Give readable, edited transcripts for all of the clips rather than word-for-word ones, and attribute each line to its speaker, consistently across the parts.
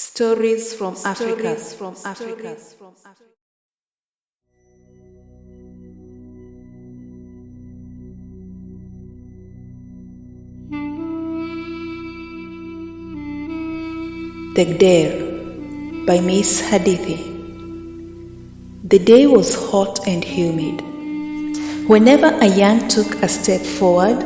Speaker 1: Stories from Africa. Dhegdeer by Miss Hadithi. The day was hot and humid. Whenever Ayaan took a step forward,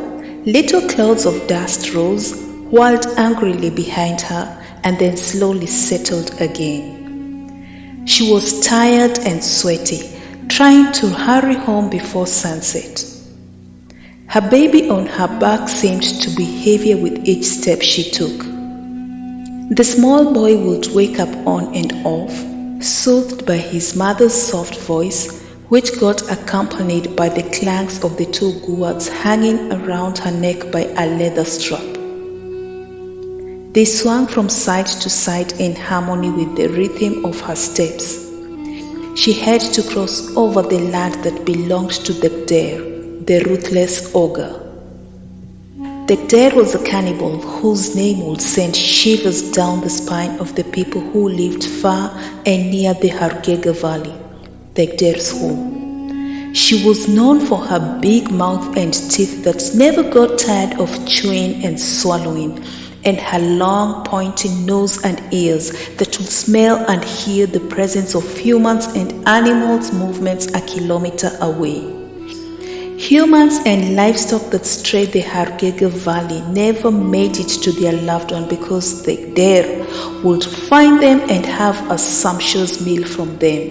Speaker 1: little clouds of dust rose, whirled angrily behind her, and then slowly settled again. She was tired and sweaty, trying to hurry home before sunset. Her baby on her back seemed to be heavier with each step she took. The small boy would wake up on and off, soothed by his mother's soft voice, which got accompanied by the clangs of the two gourds hanging around her neck by a leather strap. They swung from side to side in harmony with the rhythm of her steps. She had to cross over the land that belonged to Dhegdeer, the ruthless ogre. Dhegdeer was a cannibal whose name would send shivers down the spine of the people who lived far and near the Hargega Valley, Dhegdeer's home. She was known for her big mouth and teeth that never got tired of chewing and swallowing, and her long pointing nose and ears that would smell and hear the presence of humans and animals' movements a kilometer away. Humans and livestock that strayed the Hargega Valley never made it to their loved one because Dhegdeer would find them and have a sumptuous meal from them.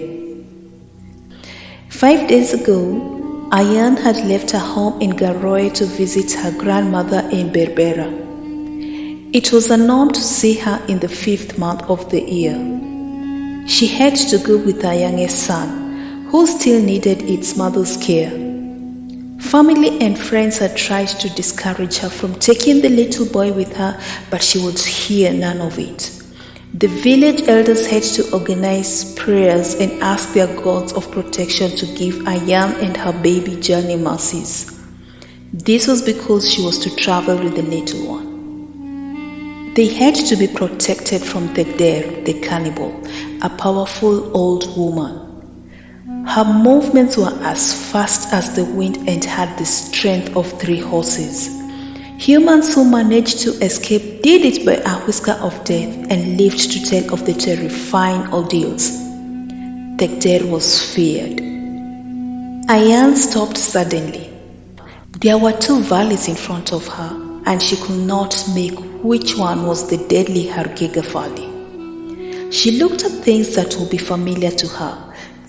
Speaker 1: 5 days ago, Ayaan had left her home in Garoe to visit her grandmother in Berbera. It was a norm to see her in the 5th month of the year. She had to go with her youngest son, who still needed its mother's care. Family and friends had tried to discourage her from taking the little boy with her, but she would hear none of it. The village elders had to organize prayers and ask their gods of protection to give Ayaan and her baby journey mercies. This was because she was to travel with the little one. They had to be protected from Dhegdeer, the cannibal, a powerful old woman. Her movements were as fast as the wind and had the strength of 3 horses. Humans who managed to escape did it by a whisker of death and lived to tell of the terrifying ordeals. Dhegdeer was feared. Ayaan stopped suddenly. There were 2 valleys in front of her, and she could not make which one was the deadly Hargega Valley. She looked at things that would be familiar to her,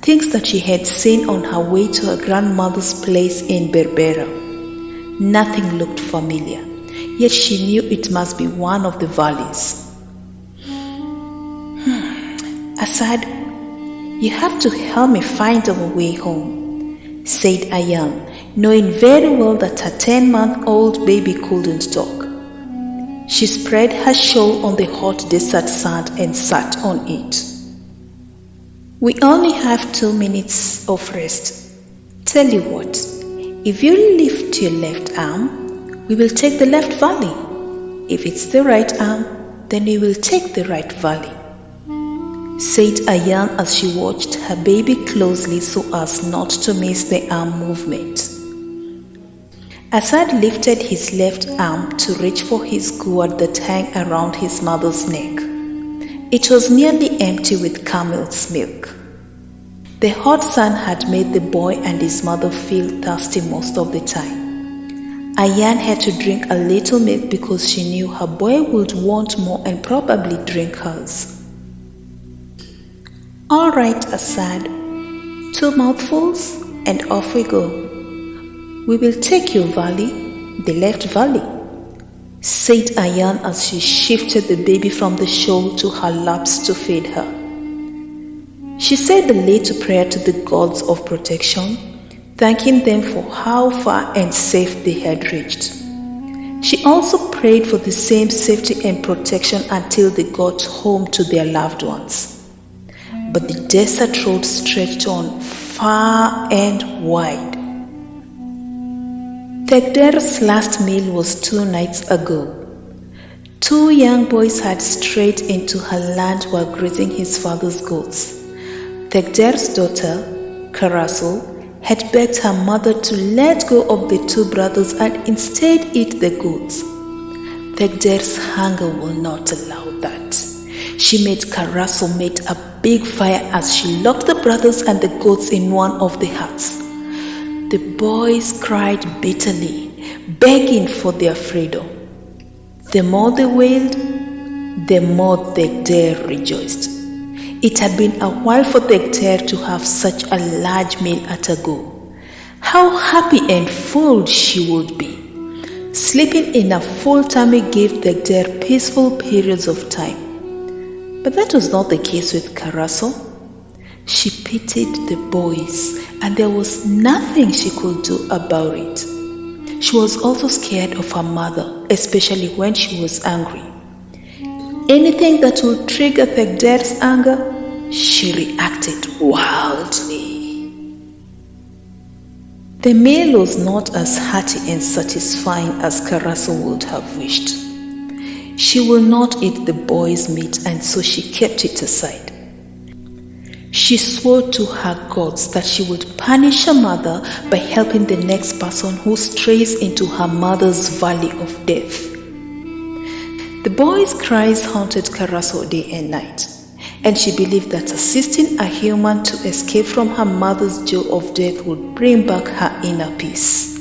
Speaker 1: things that she had seen on her way to her grandmother's place in Berbera. Nothing looked familiar, yet she knew it must be one of the valleys. Asaad, you have to help me find our way home, said Ayaan, knowing very well that her 10-month-old baby couldn't talk. She spread her shawl on the hot desert sand and sat on it. We only have 2 minutes of rest. Tell you what, if you lift your left arm, we will take the left valley. If it's the right arm, then we will take the right valley, said Ayaan as she watched her baby closely so as not to miss the arm movement. Asaad lifted his left arm to reach for his gourd that hung around his mother's neck. It was nearly empty with camel's milk. The hot sun had made the boy and his mother feel thirsty most of the time. Ayaan had to drink a little milk because she knew her boy would want more and probably drink hers. All right, Asaad, 2 mouthfuls and off we go. We will take your valley, the left valley, said Ayaan as she shifted the baby from the shawl to her laps to feed her. She said a little prayer to the gods of protection, thanking them for how far and safe they had reached. She also prayed for the same safety and protection until they got home to their loved ones. But the desert road stretched on far and wide. Dhegdeer's last meal was 2 nights ago. Two young boys had strayed into her land while grazing his father's goats. Dhegdeer's daughter, Caraso, had begged her mother to let go of the two brothers and instead eat the goats. Dhegdeer's hunger will not allow that. She made Caraso make a big fire as she locked the brothers and the goats in one of the huts. The boys cried bitterly, begging for their freedom. The more they wailed, the more Dhegdeer rejoiced. It had been a while for Dhegdeer to have such a large meal at a go. How happy and full she would be. Sleeping in a full tummy gave Dhegdeer peaceful periods of time. But that was not the case with Caraso. She pitied the boys, and there was nothing she could do about it. She was also scared of her mother, especially when she was angry. Anything that would trigger Dhegdeer's anger, she reacted wildly. The meal was not as hearty and satisfying as Caraso would have wished. She would not eat the boy's meat, and so she kept it aside. She swore to her gods that she would punish her mother by helping the next person who strays into her mother's valley of death. The boy's cries haunted Caraso day and night, and she believed that assisting a human to escape from her mother's jaw of death would bring back her inner peace.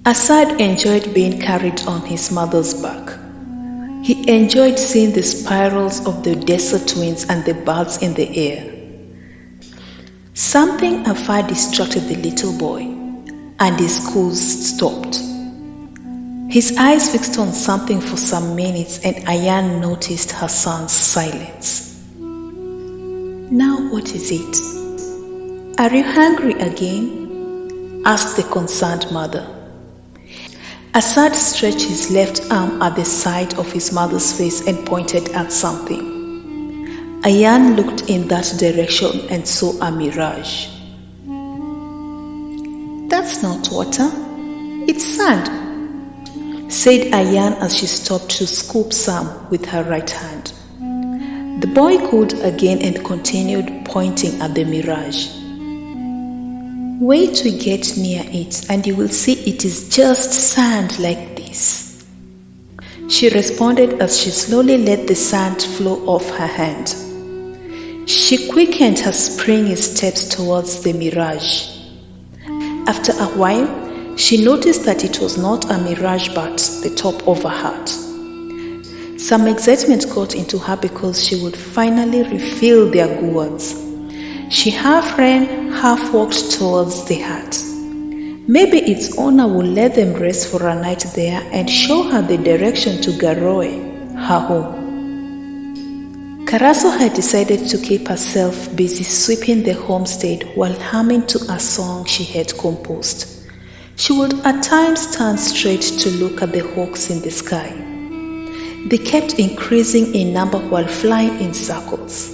Speaker 1: Asaad enjoyed being carried on his mother's back. He enjoyed seeing the spirals of the desert winds and the birds in the air. Something afar distracted the little boy, and his course stopped. His eyes fixed on something for some minutes, and Ayaan noticed her son's silence. "Now what is it? Are you hungry again?" asked the concerned mother. Asaad stretched his left arm at the side of his mother's face and pointed at something. Ayaan looked in that direction and saw a mirage. "That's not water, it's sand," said Ayaan as she stopped to scoop some with her right hand. The boy cooed again and continued pointing at the mirage. "Wait till we get near it and you will see it is just sand like this," she responded as she slowly let the sand flow off her hand. She quickened her springy steps towards the mirage. After a while, she noticed that it was not a mirage but the top of a hut. Some excitement got into her because she would finally refill their gourds. She half ran, half walked towards the hut. Maybe its owner would let them rest for a night there and show her the direction to Garoe, her home. Caraso had decided to keep herself busy sweeping the homestead while humming to a song she had composed. She would at times turn straight to look at the hawks in the sky. They kept increasing in number while flying in circles.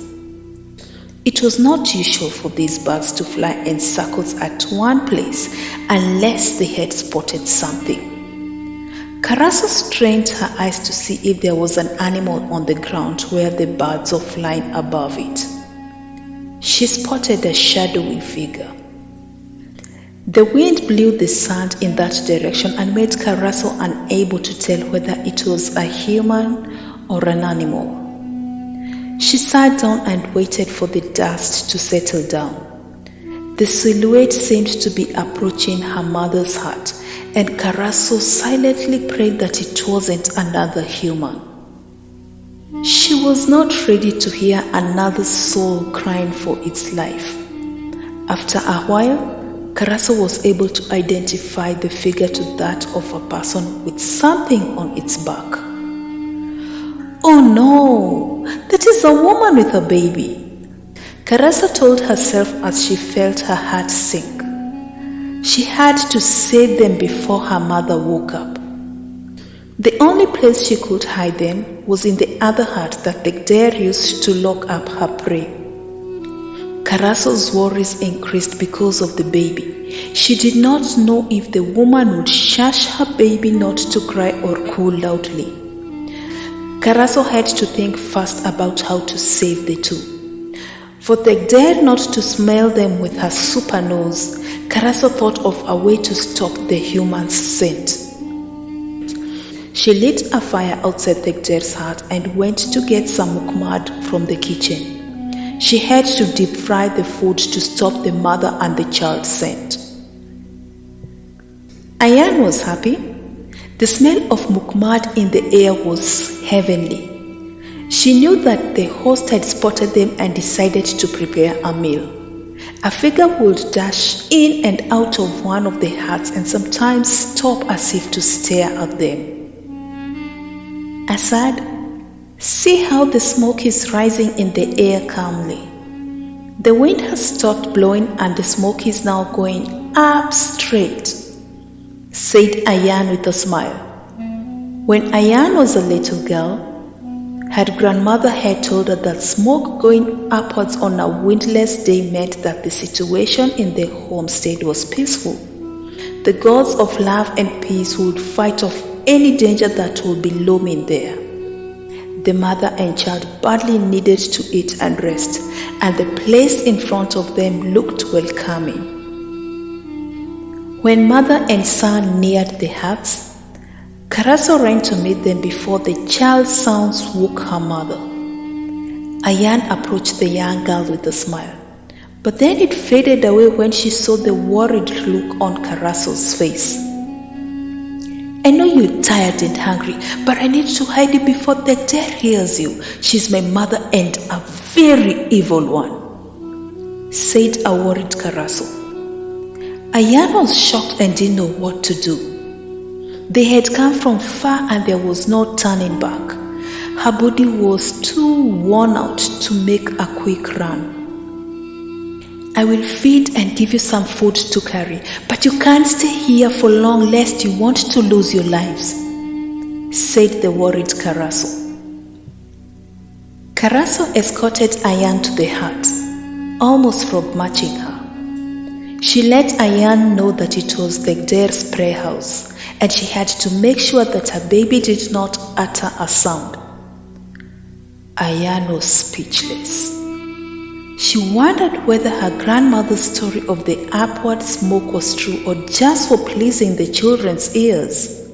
Speaker 1: It was not usual for these birds to fly in circles at one place unless they had spotted something. Caraso strained her eyes to see if there was an animal on the ground where the birds were flying above it. She spotted a shadowy figure. The wind blew the sand in that direction and made Caraso unable to tell whether it was a human or an animal. She sat down and waited for the dust to settle down. The silhouette seemed to be approaching her mother's hut, and Caraso silently prayed that it wasn't another human. She was not ready to hear another soul crying for its life. After a while, Caraso was able to identify the figure to that of a person with something on its back. "Oh no, that is a woman with a baby," Caraso told herself as she felt her heart sink. She had to save them before her mother woke up. The only place she could hide them was in the other hut that Dhegdeer used to lock up her prey. Caraso's worries increased because of the baby. She did not know if the woman would shush her baby not to cry or coo loudly. Caraso had to think fast about how to save the two. For Dhegdeer not to smell them with her super nose, Caraso thought of a way to stop the human's scent. She lit a fire outside Dhegdeer's hut and went to get some Muqmad from the kitchen. She had to deep fry the food to stop the mother and the child scent. Ayaan was happy. The smell of Muqmad in the air was heavenly. She knew that the host had spotted them and decided to prepare a meal. A figure would dash in and out of one of the huts and sometimes stop as if to stare at them. Asaad, see how the smoke is rising in the air calmly. The wind has stopped blowing and the smoke is now going up straight, said Ayaan with a smile. When Ayaan was a little girl, her grandmother had told her that smoke going upwards on a windless day meant that the situation in the homestead was peaceful. The gods of love and peace would fight off any danger that would be looming there. The mother and child badly needed to eat and rest, and the place in front of them looked welcoming. When mother and son neared the huts, Caraso ran to meet them before the child's sounds woke her mother. Ayaan approached the young girl with a smile, but then it faded away when she saw the worried look on Caraso's face. I know you're tired and hungry, but I need to hide it before Dhegdeer hears you. She's my mother and a very evil one, said a worried Caraso. Ayaan was shocked and didn't know what to do. They had come from far and there was no turning back. Her body was too worn out to make a quick run. I will feed and give you some food to carry, but you can't stay here for long lest you want to lose your lives, said the worried Caraso. Caraso escorted Ayaan to the hut, almost from matching her. She let Ayaan know that it was Dhegdeer's prayer house, and she had to make sure that her baby did not utter a sound. Ayaan was speechless. She wondered whether her grandmother's story of the upward smoke was true or just for pleasing the children's ears.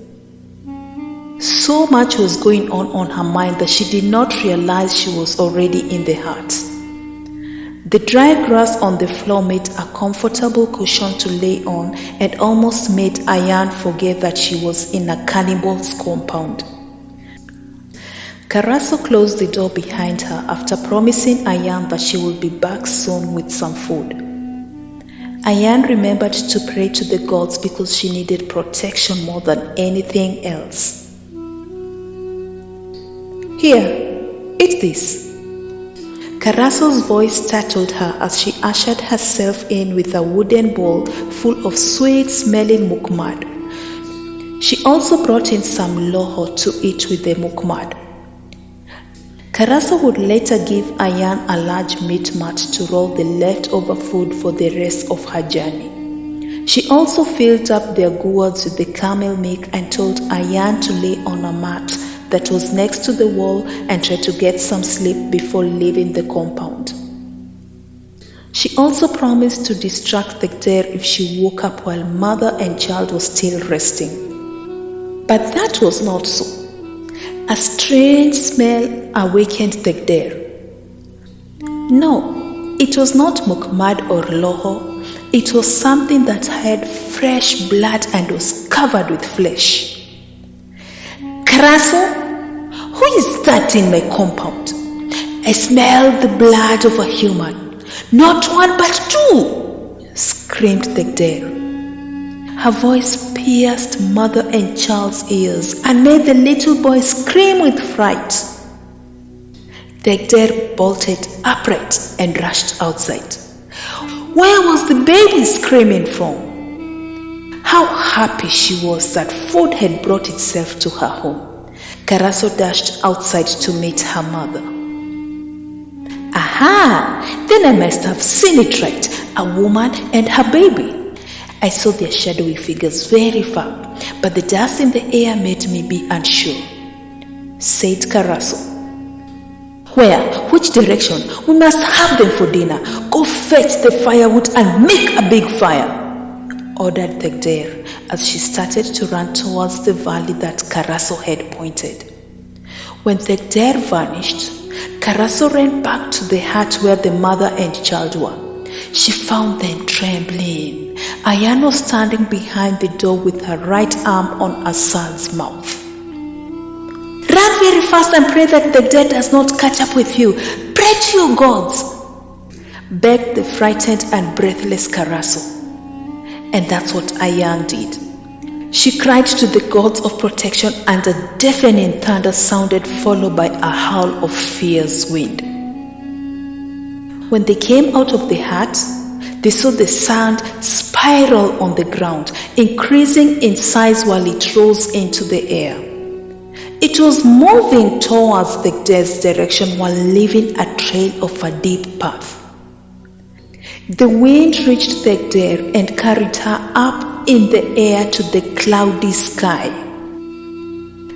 Speaker 1: So much was going on her mind that she did not realize she was already in the hut. The dry grass on the floor made a comfortable cushion to lay on and almost made Ayaan forget that she was in a cannibal's compound. Caraso closed the door behind her after promising Ayaan that she would be back soon with some food. Ayaan remembered to pray to the gods because she needed protection more than anything else. Here, eat this. Caraso's voice startled her as she ushered herself in with a wooden bowl full of sweet-smelling Muqmad. She also brought in some Lahoh to eat with the Muqmad. Caraso would later give Ayaan a large meat mat to roll the leftover food for the rest of her journey. She also filled up their gourds with the camel milk and told Ayaan to lay on a mat that was next to the wall and try to get some sleep before leaving the compound. She also promised to distract Dhegdeer if she woke up while mother and child were still resting. But that was not so. A strange smell awakened Dhegdeer. No, it was not Muqmad or Lahoh. It was something that had fresh blood and was covered with flesh. Caraso, who is that in my compound? I smell the blood of a human. Not one but two, screamed Dhegdeer. Her voice pierced mother and child's ears and made the little boy scream with fright. Dhegdeer bolted upright and rushed outside. Where was the baby screaming from? How happy she was that food had brought itself to her home. Caraso dashed outside to meet her mother. Aha! Then I must have seen it right, a woman and her baby. I saw their shadowy figures very far, but the dust in the air made me be unsure. said Caraso. Where? Which direction? We must have them for dinner. Go fetch the firewood and make a big fire, ordered Dhegdeer as she started to run towards the valley that Caraso had pointed. When Dhegdeer vanished, Caraso ran back to the hut where the mother and child were. She found them trembling. Ayaan was standing behind the door with her right arm on Asaad's mouth. Run very fast and pray that Dhegdeer does not catch up with you. Pray to your gods, begged the frightened and breathless Caraso. And that's what Ayaan did. She cried to the gods of protection, and a deafening thunder sounded, followed by a howl of fierce wind. When they came out of the hut, they saw the sand spiral on the ground, increasing in size while it rose into the air. It was moving towards Dhegdeer's direction while leaving a trail of a deep path. The wind reached Dhegdeer and carried her up in the air to the cloudy sky.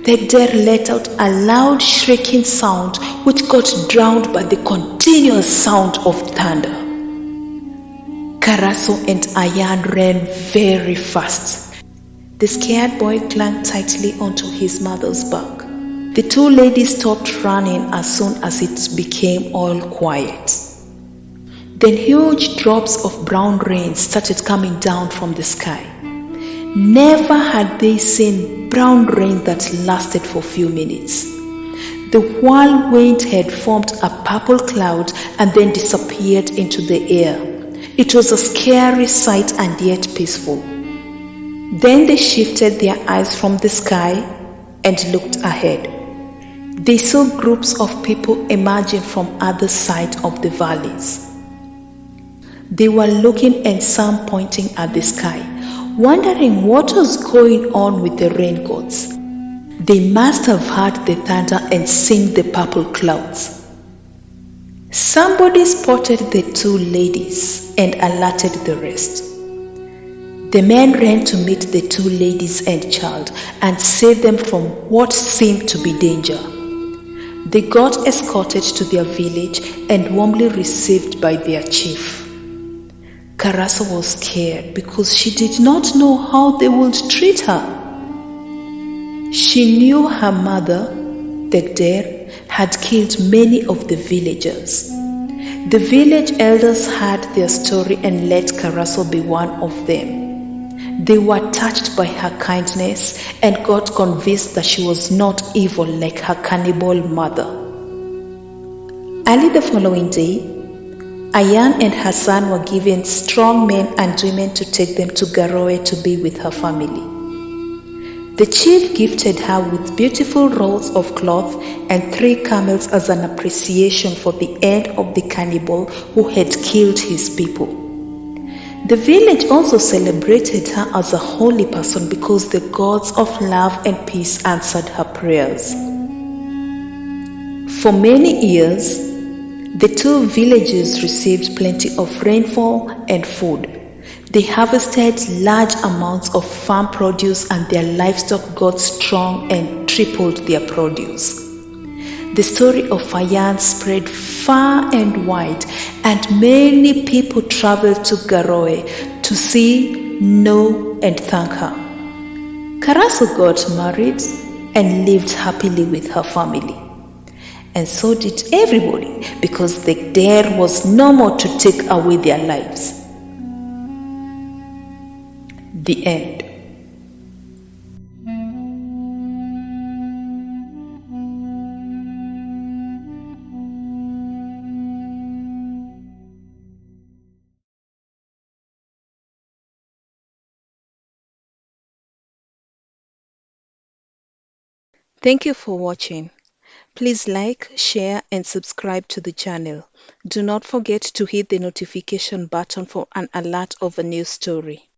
Speaker 1: Dhegdeer let out a loud shrieking sound which got drowned by the continuous sound of thunder. Caraso and Ayaan ran very fast. The scared boy clung tightly onto his mother's back. The two ladies stopped running as soon as it became all quiet. Then huge drops of brown rain started coming down from the sky. Never had they seen brown rain that lasted for a few minutes. The whirlwind had formed a purple cloud and then disappeared into the air. It was a scary sight and yet peaceful. Then they shifted their eyes from the sky and looked ahead. They saw groups of people emerging from other sides of the valleys. They were looking and some pointing at the sky, wondering what was going on with the rain gods. They must have heard the thunder and seen the purple clouds. Somebody spotted the two ladies and alerted the rest. The men ran to meet the two ladies and child and save them from what seemed to be danger. They got escorted to their village and warmly received by their chief. Caraso was scared because she did not know how they would treat her. She knew her mother, Dhegdeer, had killed many of the villagers. The village elders heard their story and let Caraso be one of them. They were touched by her kindness and got convinced that she was not evil like her cannibal mother. Early the following day, Ayaan and her son were given strong men and women to take them to Garowe to be with her family. The chief gifted her with beautiful rolls of cloth and 3 camels as an appreciation for the end of the cannibal who had killed his people. The village also celebrated her as a holy person because the gods of love and peace answered her prayers. For many years, the two villages received plenty of rainfall and food. They harvested large amounts of farm produce and their livestock got strong and tripled their produce. The story of Ayaan spread far and wide, and many people traveled to Garowe to see, know, and thank her. Caraso got married and lived happily with her family. And so did everybody, because Dhegdeer was no more to take away their lives. The end. Thank you for watching. Please like, share, and subscribe to the channel. Do not forget to hit the notification button for an alert of a new story.